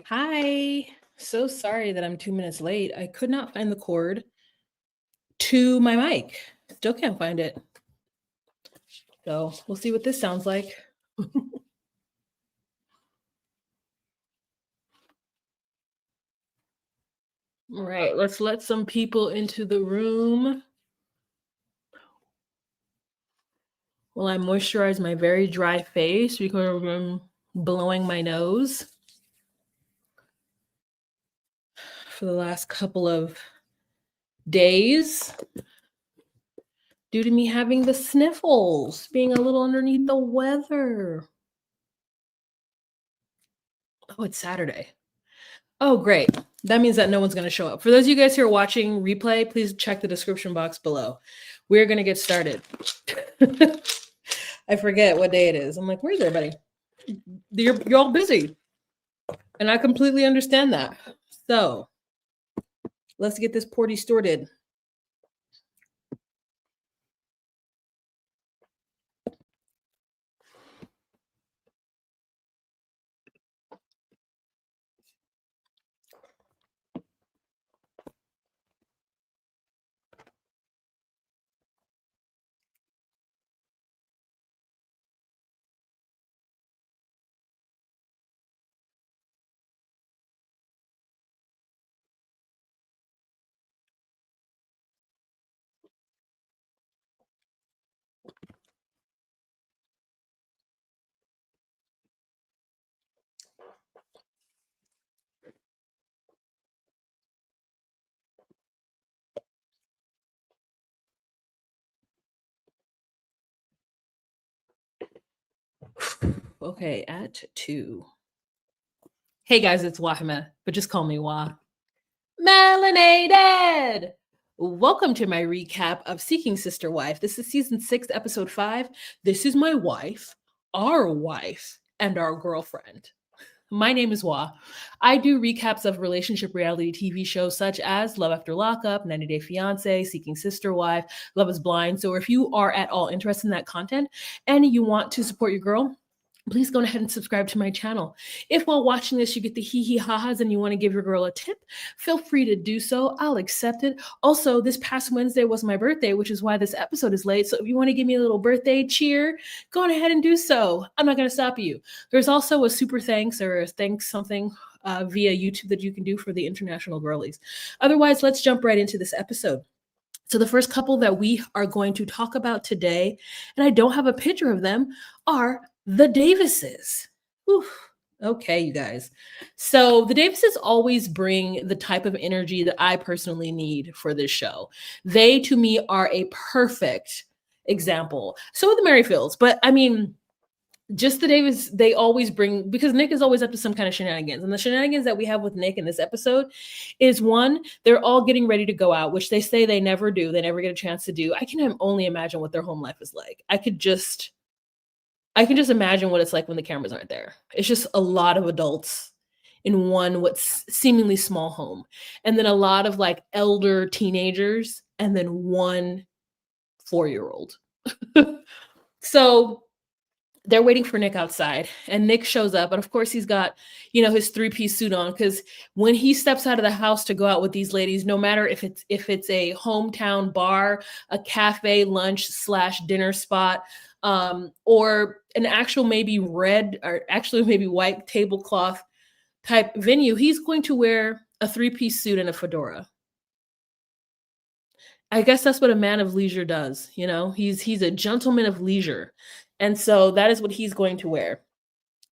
Hi. So sorry that I'm 2 minutes late. I could not find the cord to my mic. Still can't find it. So we'll see what this sounds like. All right, let's let some people into the room while I moisturize my very dry face because I'm blowing my nose for the last couple of days due to me having the sniffles, being a little underneath the weather. Oh, it's Saturday. Oh, great. That means that no one's going to show up. For those of you guys who are watching replay, please check the description box below. We're going to get started. I forget what day it is. I'm like, where's everybody? You're all busy. And I completely understand that. So let's get this party started. Okay, at 2. Hey guys, it's Wahima, but just call me Wah. Melanated! Welcome to my recap of Seeking Sister Wife. This is season 6, episode 5. This is my wife, and our girlfriend. My name is Wah. I do recaps of relationship reality TV shows such as Love After Lockup, 90 Day Fiancé, Seeking Sister Wife, Love is Blind. So if you are at all interested in that content and you want to support your girl, please go ahead and subscribe to my channel. If while watching this you get the hee ha-has and you want to give your girl a tip, feel free to do so. I'll accept it. Also, this past Wednesday was my birthday, which is why this episode is late. So if you want to give me a little birthday cheer, go on ahead and do so. I'm not going to stop you. There's also a super thanks or a thanks something via YouTube that you can do for the international girlies. Otherwise, let's jump right into this episode. So the first couple that we are going to talk about today, and I don't have a picture of them, are the Davises. Oof. Okay, you guys. So the Davises always bring the type of energy that I personally need for this show. They, to me, are a perfect example. So are the Merrifields, but I mean, just the Davis, they always bring, because Nick is always up to some kind of shenanigans. And the shenanigans that we have with Nick in this episode is one, they're all getting ready to go out, which they say they never do. They never get a chance to do. I can only imagine what their home life is like. I can just imagine what it's like when the cameras aren't there. It's just a lot of adults in one what's seemingly small home. And then a lot of like elder teenagers and then one 4-year-old. So they're waiting for Nick outside and Nick shows up. And of course he's got, his 3-piece suit on. Cause when he steps out of the house to go out with these ladies, no matter if it's a hometown bar, a cafe, lunch / dinner spot, or an actual maybe red or actually maybe white tablecloth type venue, he's going to wear a 3-piece suit and a fedora. I guess that's what a man of leisure does. He's a gentleman of leisure. And so that is what he's going to wear.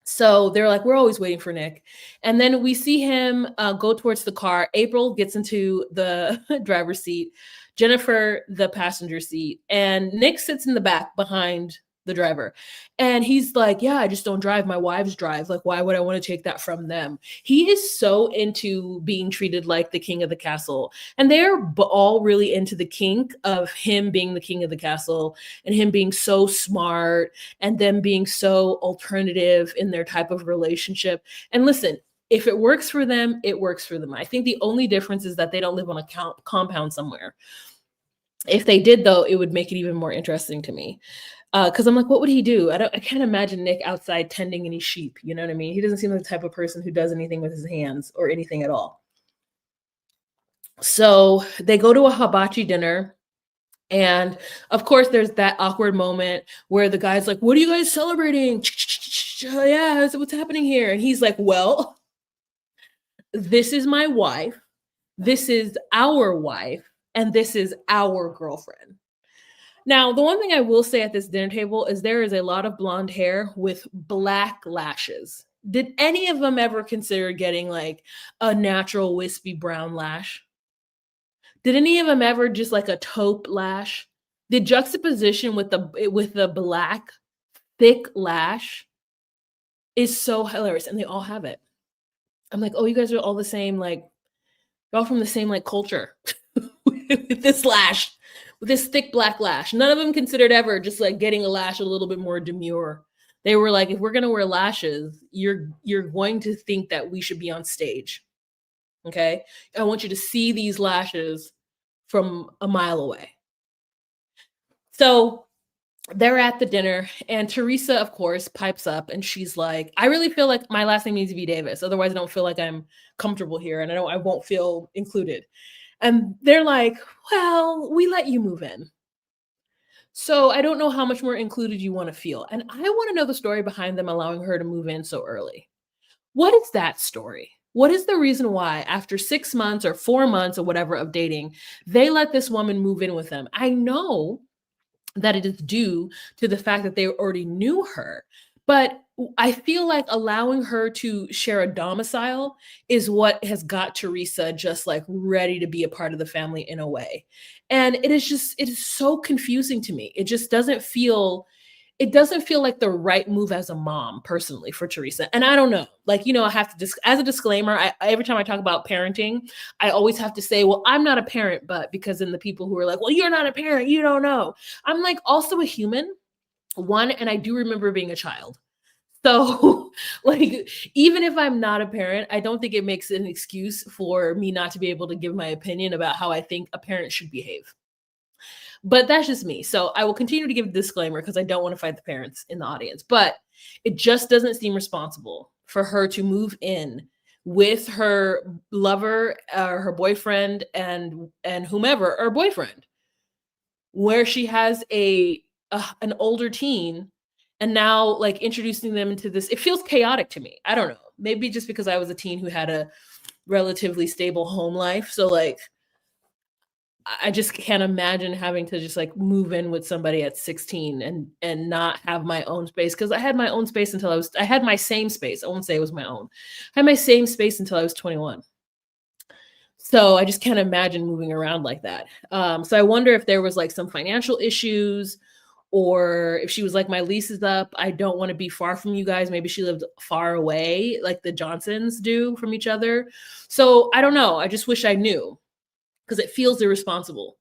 So they're like, we're always waiting for Nick. And then we see him go towards the car. April gets into the driver's seat, Jennifer, the passenger seat, and Nick sits in the back behind the driver. And he's like, yeah, I just don't drive. My wives drive. Like, why would I want to take that from them? He is so into being treated like the king of the castle. And they're all really into the kink of him being the king of the castle and him being so smart and them being so alternative in their type of relationship. And listen, if it works for them, it works for them. I think the only difference is that they don't live on a compound somewhere. If they did, though, it would make it even more interesting to me. Because I'm like, what would he do? I can't imagine Nick outside tending any sheep. You know what I mean? He doesn't seem like the type of person who does anything with his hands or anything at all. So they go to a hibachi dinner. And of course, there's that awkward moment where the guy's like, what are you guys celebrating? Yeah, what's happening here? And he's like, well, this is my wife. This is our wife. And this is our girlfriend. Now, the one thing I will say at this dinner table is there is a lot of blonde hair with black lashes. Did any of them ever consider getting like a natural wispy brown lash? Did any of them ever just like a taupe lash? The juxtaposition with the black thick lash is so hilarious, and they all have it. I'm like, oh, you guys are all the same, like you're all from the same like culture with this lash, with this thick black lash. None of them considered ever just like getting a lash a little bit more demure. They were like, if we're gonna wear lashes, you're going to think that we should be on stage. Okay, I want you to see these lashes from a mile away. So they're at the dinner, and Teresa, of course, pipes up and she's like, I really feel like my last name needs to be Davis. Otherwise, I don't feel like I'm comfortable here and I won't feel included. And they're like, well, we let you move in. So I don't know how much more included you want to feel. And I want to know the story behind them allowing her to move in so early. What is that story? What is the reason why, after 6 months or 4 months or whatever of dating, they let this woman move in with them? I know that it is due to the fact that they already knew her. But I feel like allowing her to share a domicile is what has got Teresa just like ready to be a part of the family in a way. And it is so confusing to me. It doesn't feel like the right move as a mom personally for Teresa. And I don't know, like, I have to just, as a disclaimer, every time I talk about parenting, I always have to say, well, I'm not a parent, but because then the people who are like, well, you're not a parent, you don't know. I'm like also a human, one, and I do remember being a child. So like, even if I'm not a parent, I don't think it makes an excuse for me not to be able to give my opinion about how I think a parent should behave. But that's just me. So I will continue to give a disclaimer because I don't want to fight the parents in the audience. But it just doesn't seem responsible for her to move in with her lover, her boyfriend, and whomever, or boyfriend, where she has an older teen, and now like introducing them into this. It feels chaotic to me. I don't know. Maybe just because I was a teen who had a relatively stable home life. So like I just can't imagine having to just like move in with somebody at 16 and not have my own space, because I had my own space until I had my same space. I won't say it was my own. I had my same space until I was 21. So I just can't imagine moving around like that. So I wonder if there was like some financial issues, or if she was like, my lease is up, I don't want to be far from you guys. Maybe she lived far away like the Johnsons do from each other. So I don't know. I just wish I knew, because it feels irresponsible.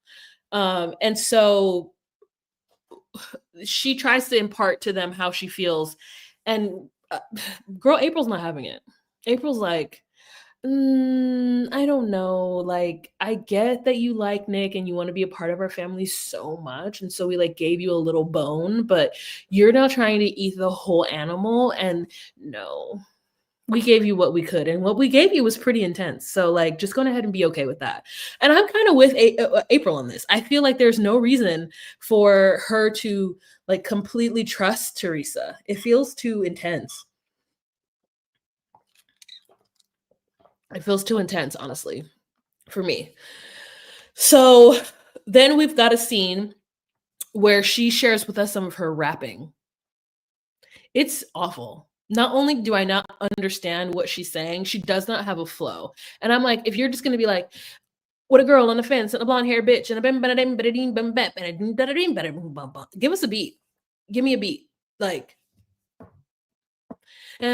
And so she tries to impart to them how she feels. And girl, April's not having it. April's like, I don't know. Like, I get that you like Nick and you want to be a part of our family so much. And so we like gave you a little bone, but you're now trying to eat the whole animal. And no, we gave you what we could, and what we gave you was pretty intense. So like, just go ahead and be okay with that. And I'm kind of with April on this. I feel like there's no reason for her to like completely trust Teresa. It feels too intense. It feels too intense, honestly, for me. So then we've got a scene where she shares with us some of her rapping. It's awful. Not only do I not understand what she's saying, she does not have a flow. And I'm like, if you're just going to be like, what a girl on the fence and a blonde hair bitch and a give us a beat. Give me a beat. Like, it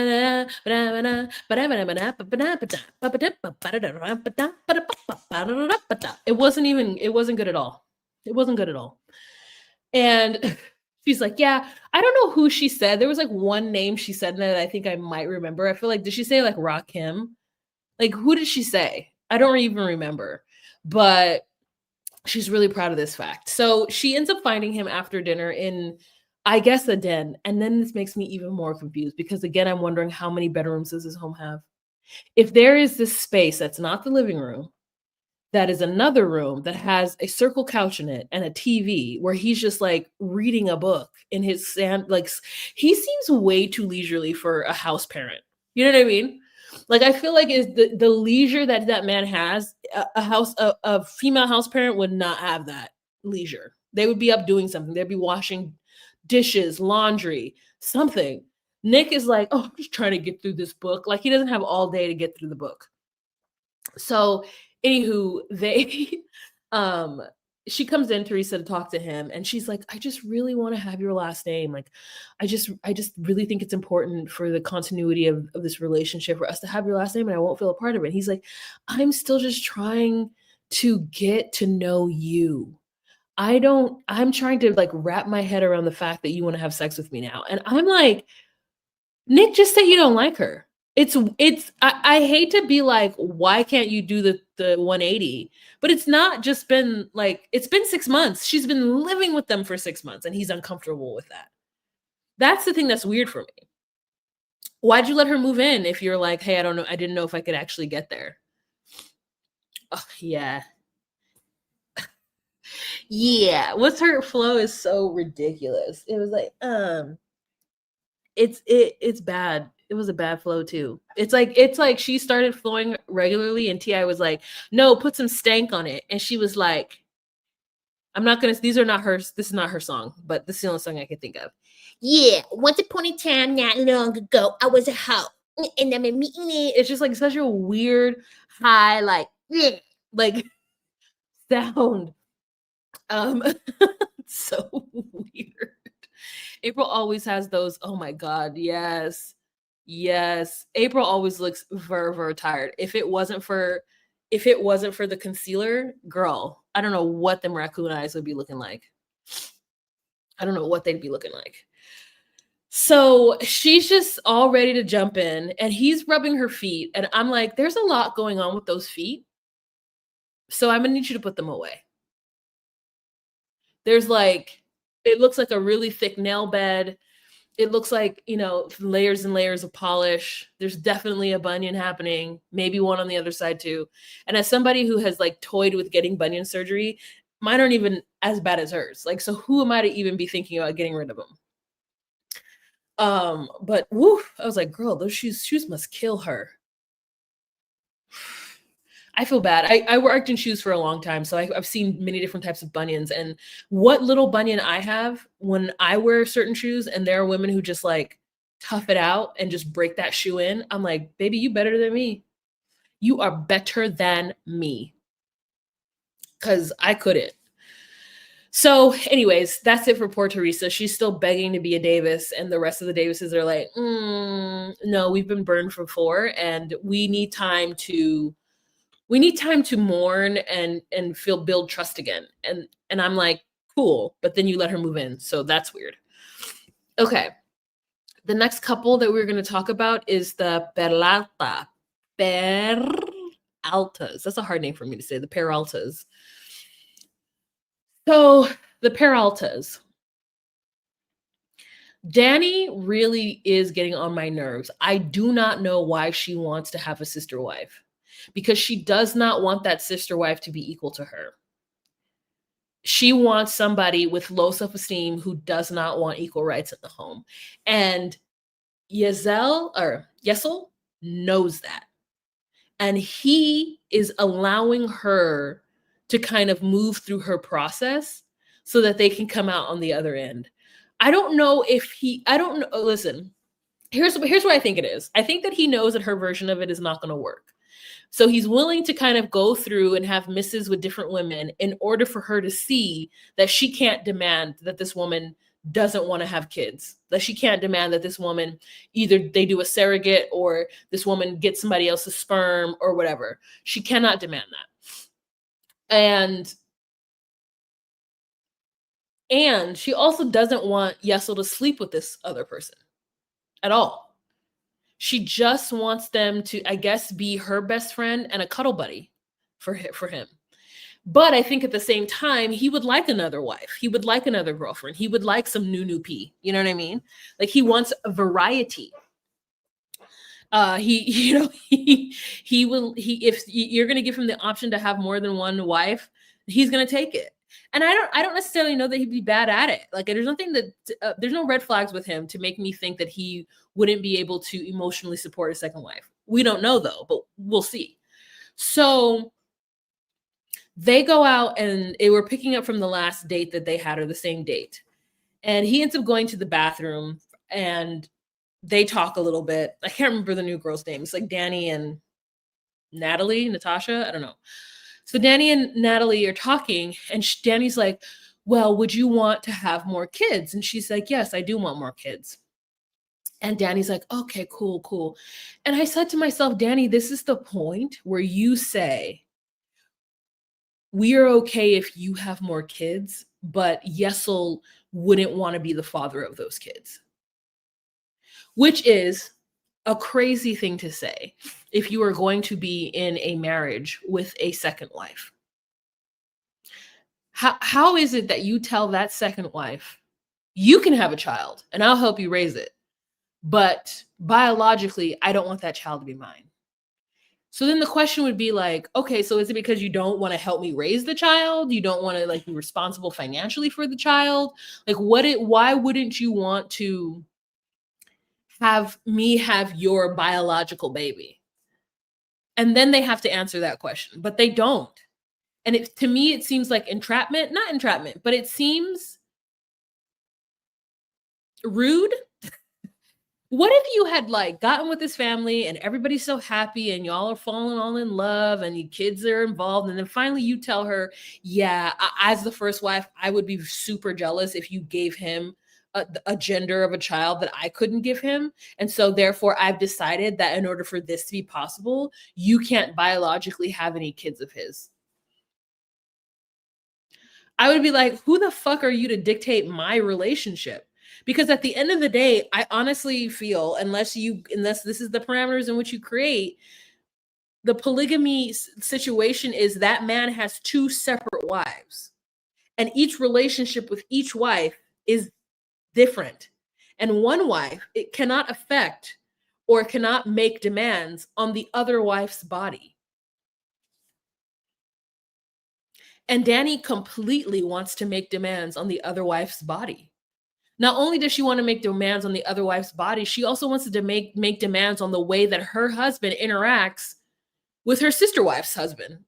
wasn't good at all. It wasn't good at all. And she's like, yeah, I don't know who she said. There was like one name she said that I think I might remember. I feel like, did she say like Rakim? Like, who did she say? I don't even remember. But she's really proud of this fact. So she ends up finding him after dinner in I guess a den. And then this makes me even more confused because again, I'm wondering how many bedrooms does this home have? If there is this space that's not the living room, that is another room that has a circle couch in it and a TV where he's just like reading a book in his sand, like he seems way too leisurely for a house parent. You know what I mean? Like I feel like is the leisure that that man has, a female house parent would not have that leisure. They would be up doing something. They'd be washing dishes, laundry, something. Nick is like, oh, I'm just trying to get through this book. Like he doesn't have all day to get through the book. So, anywho, they um she comes in, Teresa, to talk to him, and she's like, I just really want to have your last name. Like, I just really think it's important for the continuity of this relationship for us to have your last name and I won't feel a part of it. And he's like, I'm still just trying to get to know you. I'm trying to like wrap my head around the fact that you want to have sex with me now. And I'm like, Nick, just say you don't like her. I hate to be like, why can't you do the 180? But it's not just been like, it's been 6 months. She's been living with them for 6 months and he's uncomfortable with that. That's the thing that's weird for me. Why'd you let her move in if you're like, hey, I don't know, I didn't know if I could actually get there? Oh, yeah. Yeah. What's her flow is so ridiculous. It was like, it's bad. It was a bad flow too. It's like she started flowing regularly and Ti was like, no, put some stank on it. And she was like, I'm not gonna, these are not hers, this is not her song, but this is the only song I can think of. Yeah, once upon a time not long ago, I was a hoe. And I'm meeting it. It's just like such a weird high, like sound. So weird. April always has those, oh my God, yes. Yes. April always looks very, very tired. If it wasn't for the concealer, girl, I don't know what them raccoon eyes would be looking like. I don't know what they'd be looking like. So she's just all ready to jump in and he's rubbing her feet. And I'm like, there's a lot going on with those feet. So I'm gonna need you to put them away. There's like, it looks like a really thick nail bed. It looks like, layers and layers of polish. There's definitely a bunion happening, maybe one on the other side too. And as somebody who has like toyed with getting bunion surgery, mine aren't even as bad as hers. Like, so who am I to even be thinking about getting rid of them? But woo, I was like, girl, those shoes must kill her. I feel bad. I worked in shoes for a long time, so I've seen many different types of bunions. And what little bunion I have when I wear certain shoes, and there are women who just like tough it out and just break that shoe in, I'm like, baby, you better than me. You are better than me. Because I couldn't. So, anyways, that's it for poor Teresa. She's still begging to be a Davis, and the rest of the Davises are like, no, we've been burned before, and we need time to mourn and build trust again. And I'm like, cool, but then you let her move in, so that's weird. Okay, the next couple that we're going to talk about is the Peraltas. That's a hard name for me to say. The Peraltas. So the Peraltas. Danny really is getting on my nerves. I do not know why she wants to have a sister wife, because she does not want that sister wife to be equal to her. She wants somebody with low self-esteem who does not want equal rights in the home. And Yesel knows that. And he is allowing her to kind of move through her process so that they can come out on the other end. I don't know. Listen, here's what I think it is. I think that he knows that her version of it is not going to work. So he's willing to kind of go through and have misses with different women in order for her to see that she can't demand that this woman doesn't want to have kids, that she can't demand that this woman, either they do a surrogate or this woman gets somebody else's sperm or whatever. She cannot demand that. And she also doesn't want Yesel to sleep with this other person at all. She just wants them to, I guess, be her best friend and a cuddle buddy for him. But I think at the same time, he would like another wife. He would like another girlfriend. He would like some new pee. You know what I mean? Like he wants a variety. He, he will, if you're going to give him the option to have more than one wife, he's going to take it. And I don't necessarily know that he'd be bad at it. Like there's nothing that, there's no red flags with him to make me think that he wouldn't be able to emotionally support a second wife. We don't know though, but we'll see. So they go out and they were picking up from the last date that they had, or the same date. And he ends up going to the bathroom and they talk a little bit. I can't remember the new girl's name. It's like Danny and Natasha. I don't know. So Danny and Natalie are talking, and Danny's like, well, would you want to have more kids? And she's like, yes, I do want more kids. And Danny's like, okay, cool. And I said to myself, Danny, this is the point where you say, we are okay if you have more kids, but Yesel wouldn't want to be the father of those kids. Which is a crazy thing to say if you are going to be in a marriage with a second wife. How is it that you tell that second wife, you can have a child and I'll help you raise it, but biologically, I don't want that child to be mine? So then the question would be like, okay, so is it because you don't want to help me raise the child? You don't want to like be responsible financially for the child? Like why wouldn't you want to have me have your biological baby? And then they have to answer that question, but they don't. And to me, it seems like entrapment, not entrapment, but it seems rude. What if you had like gotten with this family and everybody's so happy and y'all are falling all in love and your kids are involved, and then finally you tell her, yeah, as the first wife, I would be super jealous if you gave him a gender of a child that I couldn't give him. And so therefore I've decided that in order for this to be possible, you can't biologically have any kids of his. I would be like, who the fuck are you to dictate my relationship? Because at the end of the day, I honestly feel unless this is the parameters in which you create, the polygamy situation is that man has two separate wives. And each relationship with each wife is different. And one wife, it cannot affect or cannot make demands on the other wife's body. And Danny completely wants to make demands on the other wife's body. Not only does she want to make demands on the other wife's body, she also wants to make demands on the way that her husband interacts with her sister wife's husband.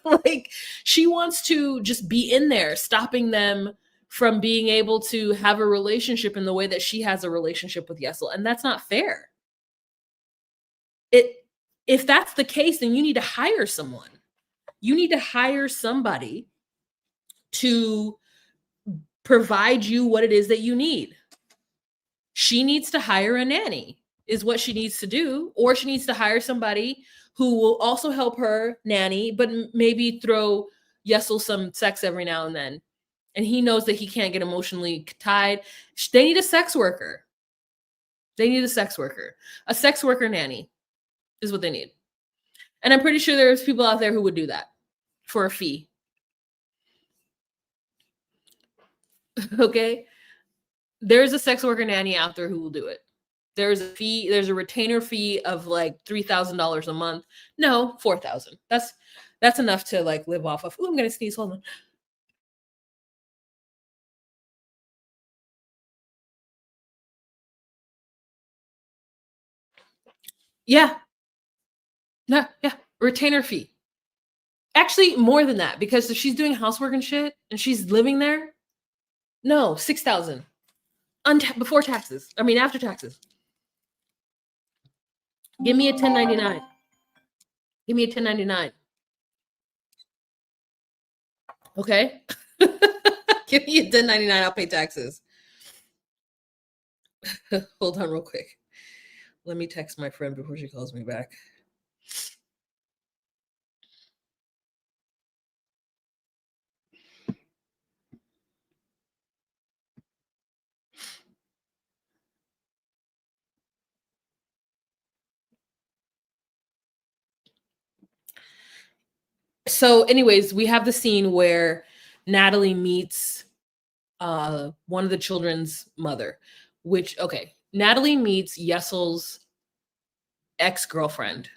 Like she wants to just be in there, stopping them from being able to have a relationship in the way that she has a relationship with Yesel. And that's not fair. If that's the case, then you need to hire someone. You need to hire somebody to provide you what it is that you need. She needs to hire a nanny is what she needs to do, or she needs to hire somebody who will also help her nanny, but maybe throw Yesel some sex every now and then. And he knows that he can't get emotionally tied. They need a sex worker. They need a sex worker. A sex worker nanny is what they need. And I'm pretty sure there's people out there who would do that for a fee. Okay? There's a sex worker nanny out there who will do it. There's a fee, there's a retainer fee of like $3,000 a month. No, 4,000. That's enough to like live off of. Ooh, I'm gonna sneeze. Hold on. Yeah. No, yeah. Retainer fee. Actually, more than that, because if she's doing housework and shit and she's living there, no, 6,000. Before taxes. I mean after taxes. Give me a 1099. Give me a 1099. Okay? Give me a 1099, I'll pay taxes. Hold on real quick. Let me text my friend before she calls me back. So anyways, we have the scene where Natalie meets one of the children's mother, which, okay, Natalie meets Yessel's ex-girlfriend.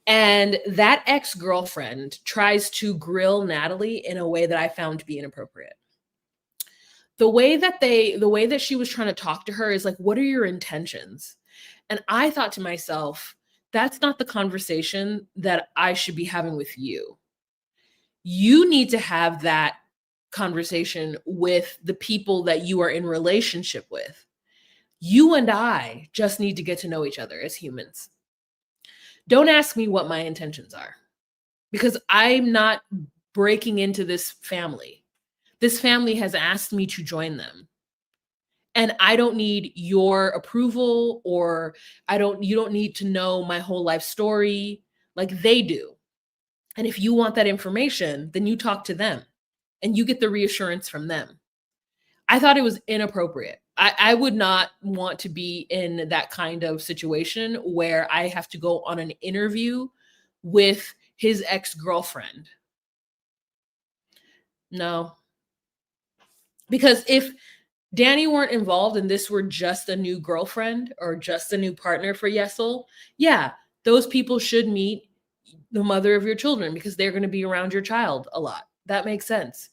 And that ex-girlfriend tries to grill Natalie in a way that I found to be inappropriate. The way that she was trying to talk to her is like, what are your intentions? And I thought to myself, that's not the conversation that I should be having with you. You need to have that conversation with the people that you are in relationship with. You and I just need to get to know each other as humans. Don't ask me what my intentions are, because I'm not breaking into this family. This family has asked me to join them. And I don't need your approval, or you don't need to know my whole life story like they do. And if you want that information, then you talk to them and you get the reassurance from them. I thought it was inappropriate. I would not want to be in that kind of situation where I have to go on an interview with his ex-girlfriend. No. Because if Danny weren't involved and this were just a new girlfriend or just a new partner for Yessel, yeah, those people should meet the mother of your children because they're going to be around your child a lot. That makes sense.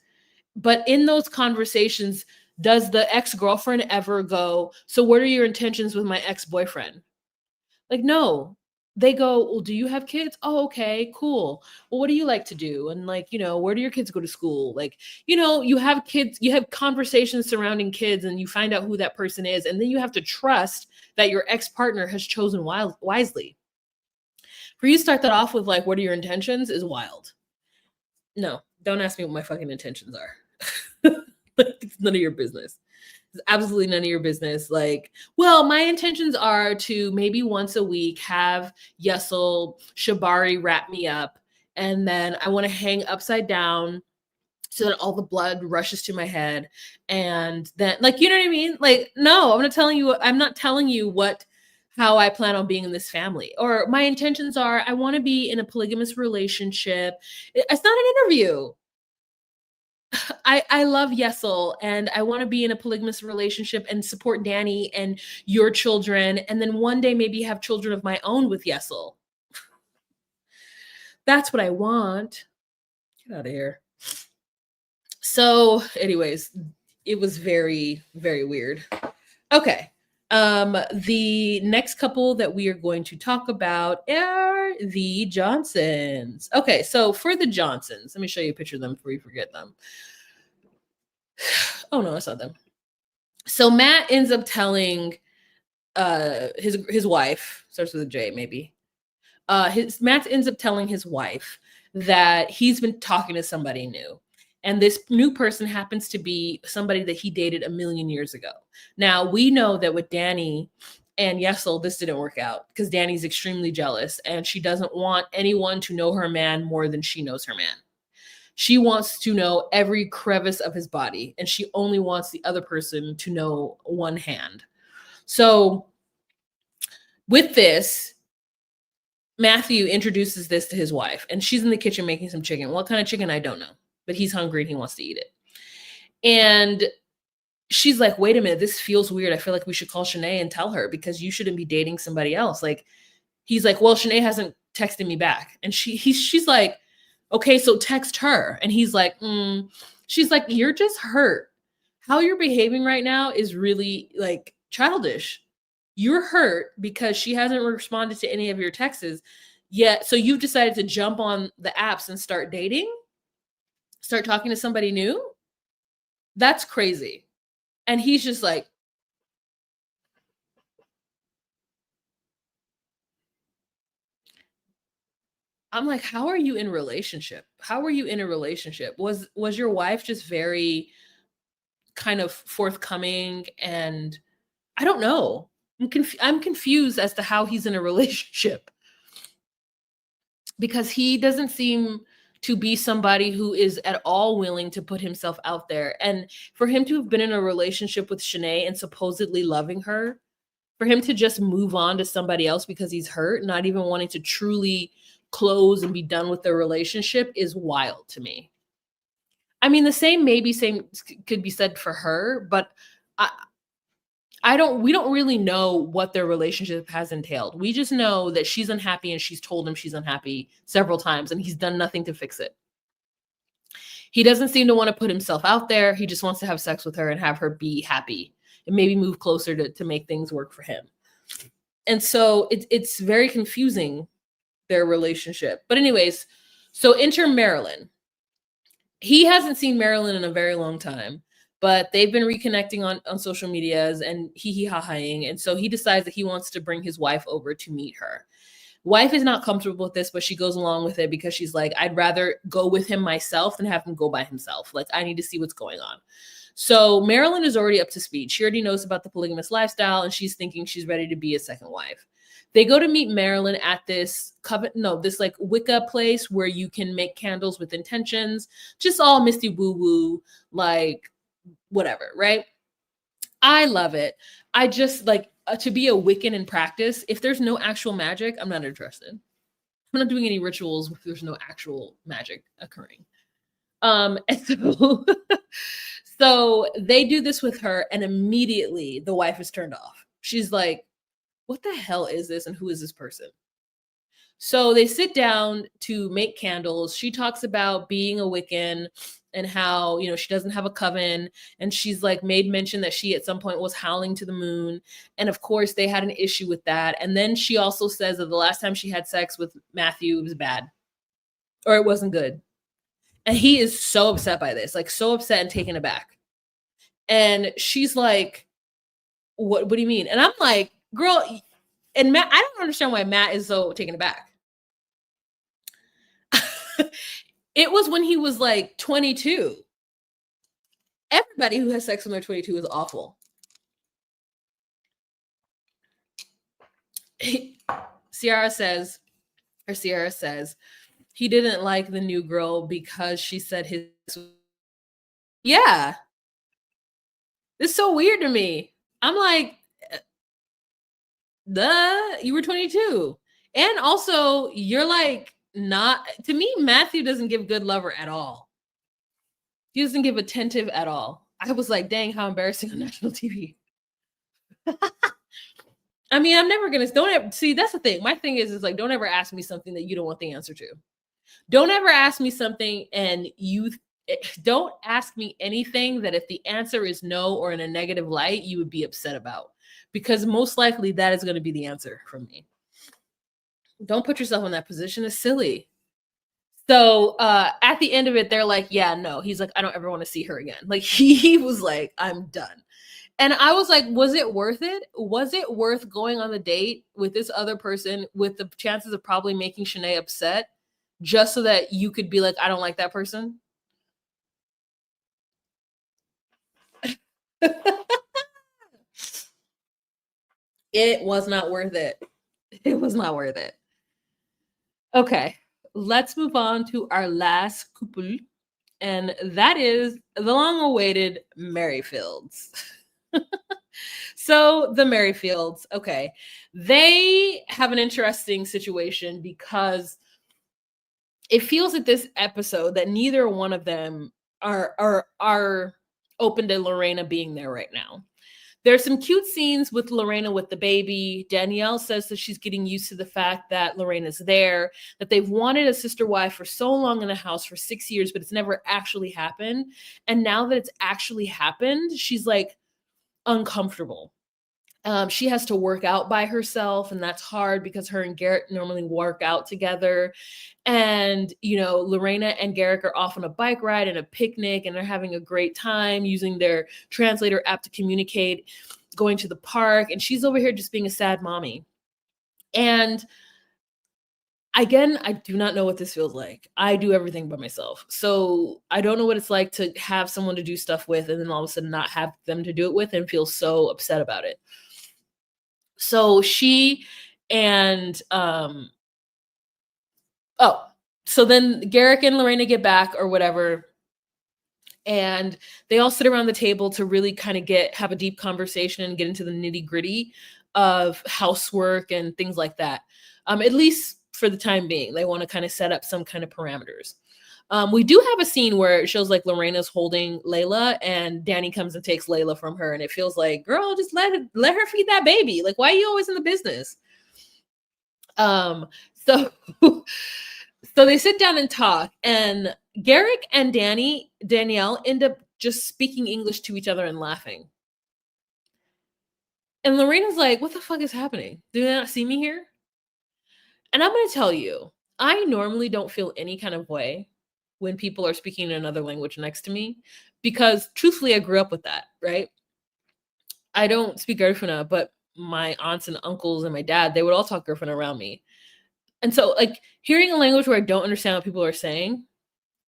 But in those conversations, does the ex-girlfriend ever go, so what are your intentions with my ex-boyfriend? Like, no. They go, well, do you have kids? Oh, okay, cool. Well, what do you like to do? And like, where do your kids go to school? Like, you have kids, you have conversations surrounding kids and you find out who that person is. And then you have to trust that your ex-partner has chosen wisely. For you to start that off with like, what are your intentions is wild. No, don't ask me what my fucking intentions are. It's none of your business. It's absolutely none of your business. Like, well, my intentions are to maybe once a week have Yessel Shibari wrap me up, and then I want to hang upside down so that all the blood rushes to my head. And then, like, you know what I mean? Like, no, I'm not telling you how I plan on being in this family. Or my intentions are I want to be in a polygamous relationship. It's not an interview. I love Yessel and I want to be in a polygamous relationship and support Danny and your children. And then one day maybe have children of my own with Yessel. That's what I want. Get out of here. So, anyways, it was very, very weird. Okay. The next couple that we are going to talk about are the Johnsons. Okay, so for the Johnsons, let me show you a picture of them before you forget them. Oh no, I saw them. So Matt ends up telling his wife, starts with a J maybe. Matt ends up telling his wife that he's been talking to somebody new. And this new person happens to be somebody that he dated a million years ago. Now, we know that with Danny and Yessel, this didn't work out because Danny's extremely jealous and she doesn't want anyone to know her man more than she knows her man. She wants to know every crevice of his body, and she only wants the other person to know one hand. So with this, Matthew introduces this to his wife, and she's in the kitchen making some chicken. What kind of chicken? I don't know, but he's hungry and he wants to eat it. And she's like, wait a minute, this feels weird. I feel like we should call Shanae and tell her because you shouldn't be dating somebody else. Like, he's like, well, Shanae hasn't texted me back. And she's like, okay, so text her. And he's like, she's like, you're just hurt. How you're behaving right now is really like childish. You're hurt because she hasn't responded to any of your texts yet. So you've decided to jump on the apps and start dating, start talking to somebody new. That's crazy. And he's just like, I'm like, how are you in a relationship? How are you in a relationship? Was your wife just very kind of forthcoming? And I don't know. I'm confused as to how he's in a relationship because he doesn't seem to be somebody who is at all willing to put himself out there. And for him to have been in a relationship with Shanae and supposedly loving her, for him to just move on to somebody else because he's hurt, not even wanting to truly close and be done with their relationship is wild to me. I mean, the same could be said for her, but I, we don't really know what their relationship has entailed. We just know that she's unhappy and she's told him she's unhappy several times and he's done nothing to fix it. He doesn't seem to want to put himself out there. He just wants to have sex with her and have her be happy and maybe move closer to make things work for him. And so it's very confusing, their relationship. But anyways, so enter Marilyn. He hasn't seen Marilyn in a very long time, but they've been reconnecting on social medias and hee-hee-ha-haing. And so he decides that he wants to bring his wife over to meet her. Wife is not comfortable with this, but she goes along with it because she's like, I'd rather go with him myself than have him go by himself. Like, I need to see what's going on. So Marilyn is already up to speed. She already knows about the polygamous lifestyle and she's thinking she's ready to be a second wife. They go to meet Marilyn at this like Wicca place where you can make candles with intentions, just all misty woo-woo, like whatever, right? I love it. I just like to be a Wiccan in practice. If there's no actual magic, I'm not interested. I'm not doing any rituals if there's no actual magic occurring. And so they do this with her and immediately the wife is turned off. She's like, what the hell is this? And who is this person? So they sit down to make candles. She talks about being a Wiccan and how, she doesn't have a coven. And she's like made mention that she at some point was howling to the moon. And of course they had an issue with that. And then she also says that the last time she had sex with Matthew, it was bad or it wasn't good. And he is so upset by this, like so upset and taken aback. And she's like, what do you mean? And I'm like, girl, and Matt, I don't understand why Matt is so taken aback. It was when he was like 22. Everybody who has sex when they're 22 is awful. Sierra says, he didn't like the new girl because she said his. Yeah. It's so weird to me. I'm like, duh, you were 22. And also, you're like, not, to me, Matthew doesn't give good lover at all. He doesn't give attentive at all. I was like, dang, how embarrassing on national TV. I mean, I'm never going to, see, that's the thing. My thing is like, don't ever ask me something that you don't want the answer to. Don't ever ask me something and don't ask me anything that if the answer is no or in a negative light, you would be upset about. Because most likely that is going to be the answer from me. Don't put yourself in that position. It's silly. So at the end of it, they're like, yeah, no. He's like, I don't ever want to see her again. Like he was like, I'm done. And I was like, was it worth it? Was it worth going on the date with this other person with the chances of probably making Shanae upset just so that you could be like, I don't like that person? It was not worth it. It was not worth it. Okay, let's move on to our last couple, and that is the long-awaited Merrifields. So the Merrifields, okay, they have an interesting situation because it feels at this episode that neither one of them are open to Lorena being there right now. There's some cute scenes with Lorena with the baby. Danielle says that she's getting used to the fact that Lorena's there, that they've wanted a sister wife for so long in the house for 6 years, but it's never actually happened. And now that it's actually happened, she's like uncomfortable. She has to work out by herself, and that's hard because her and Garrett normally work out together. And, Lorena and Garrett are off on a bike ride and a picnic, and they're having a great time using their translator app to communicate, going to the park. And she's over here just being a sad mommy. And again, I do not know what this feels like. I do everything by myself. So I don't know what it's like to have someone to do stuff with and then all of a sudden not have them to do it with and feel so upset about it. So she and so then Garrick and Lorena get back or whatever, and they all sit around the table to really kind of have a deep conversation and get into the nitty-gritty of housework and things like that. At least for the time being. They want to kind of set up some kind of parameters. We do have a scene where it shows like Lorena's holding Layla and Danny comes and takes Layla from her. And it feels like, girl, just let her feed that baby. Like, why are you always in the business? So they sit down and talk, and Garrick and Danielle end up just speaking English to each other and laughing. And Lorena's like, what the fuck is happening? Do they not see me here? And I'm going to tell you, I normally don't feel any kind of way when people are speaking in another language next to me, because truthfully, I grew up with that, right? I don't speak Garifuna, but my aunts and uncles and my dad, they would all talk Garifuna around me. And so like hearing a language where I don't understand what people are saying,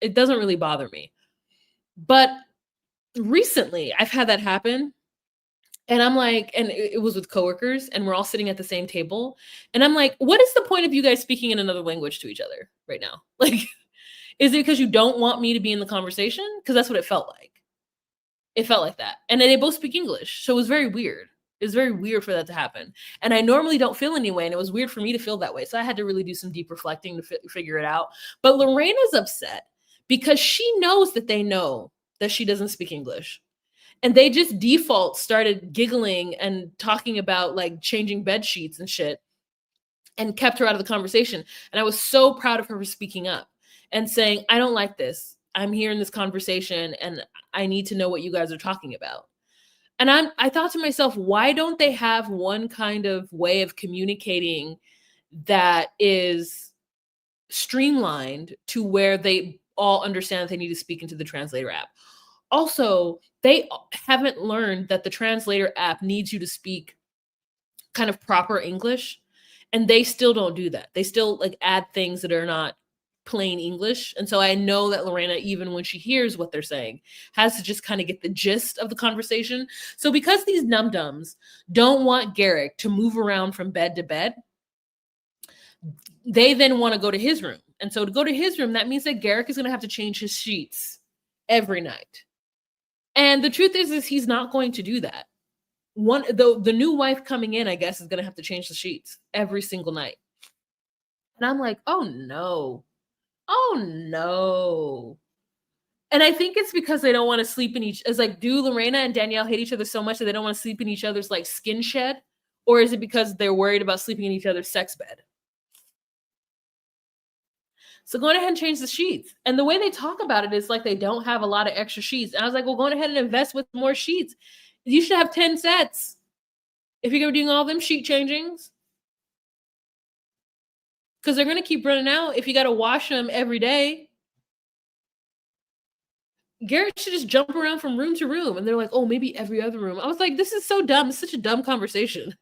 it doesn't really bother me. But recently I've had that happen. And I'm like, and it was with coworkers, and we're all sitting at the same table. And I'm like, what is the point of you guys speaking in another language to each other right now? Like, is it because you don't want me to be in the conversation? Because that's what it felt like. It felt like that. And then they both speak English. So it was very weird. It was very weird for that to happen. And I normally don't feel any way. And it was weird for me to feel that way. So I had to really do some deep reflecting to figure it out. But Lorena's upset because she knows that they know that she doesn't speak English. And they just default started giggling and talking about like changing bed sheets and shit and kept her out of the conversation. And I was so proud of her for speaking up and saying, I don't like this. I'm here in this conversation and I need to know what you guys are talking about. And I thought to myself, why don't they have one kind of way of communicating that is streamlined to where they all understand that they need to speak into the translator app? Also, they haven't learned that the translator app needs you to speak kind of proper English, and they still don't do that. They still like add things that are not plain English. And so I know that Lorena, even when she hears what they're saying, has to just kind of get the gist of the conversation. So because these num-dums don't want Garrick to move around from bed to bed, they then want to go to his room. And so to go to his room, that means that Garrick is going to have to change his sheets every night. And the truth is he's not going to do that. The new wife coming in, I guess, is going to have to change the sheets every single night. And I'm like, oh no. And I think it's because they don't want to sleep in it's like, do Lorena and Danielle hate each other so much that they don't want to sleep in each other's like skin shed? Or is it because they're worried about sleeping in each other's sex bed? So go ahead and change the sheets. And the way they talk about it is like they don't have a lot of extra sheets. And I was like, well, go ahead and invest with more sheets. You should have 10 sets if you're doing all them sheet changings. Because they're going to keep running out if you got to wash them every day. Garrett should just jump around from room to room. And they're like, oh, maybe every other room. I was like, this is so dumb. It's such a dumb conversation.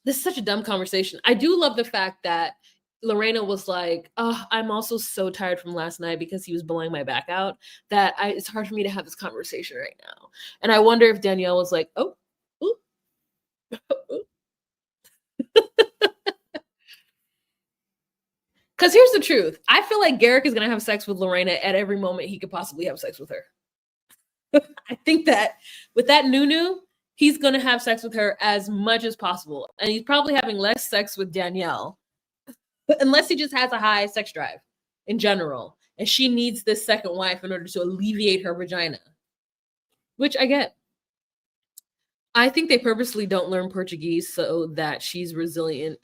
This is such a dumb conversation. I do love the fact that Lorena was like, oh, I'm also so tired from last night because he was blowing my back out that it's hard for me to have this conversation right now. And I wonder if Danielle was like, oh, ooh. Because here's the truth. I feel like Garrick is going to have sex with Lorena at every moment he could possibly have sex with her. I think that with that Nunu, he's going to have sex with her as much as possible. And he's probably having less sex with Danielle, unless he just has a high sex drive in general. And she needs this second wife in order to alleviate her vagina, which I get. I think they purposely don't learn Portuguese so that she's resilient.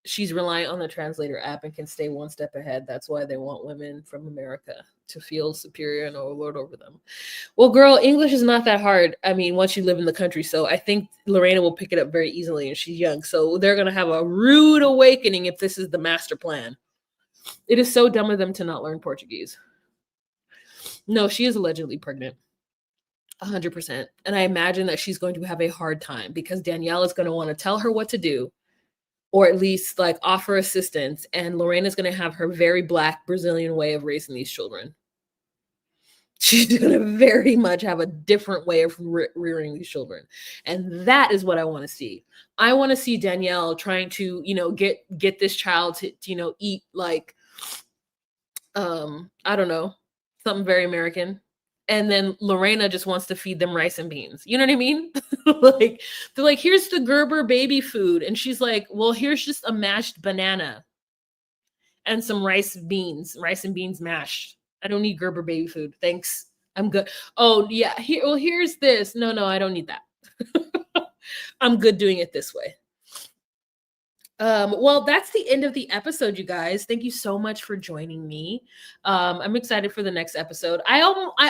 She's reliant on the translator app and can stay one step ahead. That's why they want women from America to feel superior and overlord over them. Well, girl, English is not that hard. I mean, once you live in the country. So I think Lorena will pick it up very easily, and she's young. So they're going to have a rude awakening if this is the master plan. It is so dumb of them to not learn Portuguese. No, she is allegedly pregnant. 100%. And I imagine that she's going to have a hard time because Danielle is going to want to tell her what to do, or at least like offer assistance. And Lorena's going to have her very Black Brazilian way of raising these children. She's going to very much have a different way of rearing these children. And that is what I want to see. I want to see Danielle trying to, get this child to, eat like, I don't know, something very American. And then Lorena just wants to feed them rice and beans. You know what I mean? Like, they're like, here's the Gerber baby food. And she's like, well, here's just a mashed banana and some rice and beans mashed. I don't need Gerber baby food. Thanks. I'm good. Oh, yeah. Here's this. No, I don't need that. I'm good doing it this way. Well, that's the end of the episode, you guys. Thank you so much for joining me. I'm excited for the next episode. I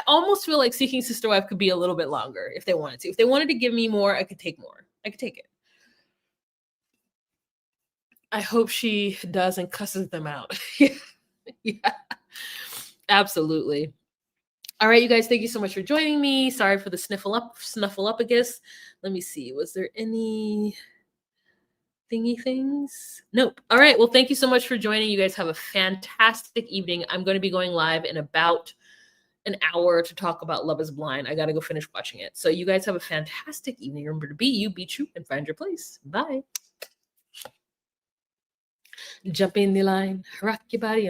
almost feel like Seeking Sister Wife could be a little bit longer if they wanted to. If they wanted to give me more, I could take more. I could take it. I hope she does and cusses them out. Yeah, absolutely. All right, you guys, thank you so much for joining me. Sorry for the snuffleupagus. Let me see. Was there any thingy things? Nope. All right. Well, thank you so much for joining. You guys have a fantastic evening. I'm going to be going live in about an hour to talk about Love is Blind. I got to go finish watching it. So you guys have a fantastic evening. Remember to be you, be true, and find your place. Bye. Jump in the line, rock your body.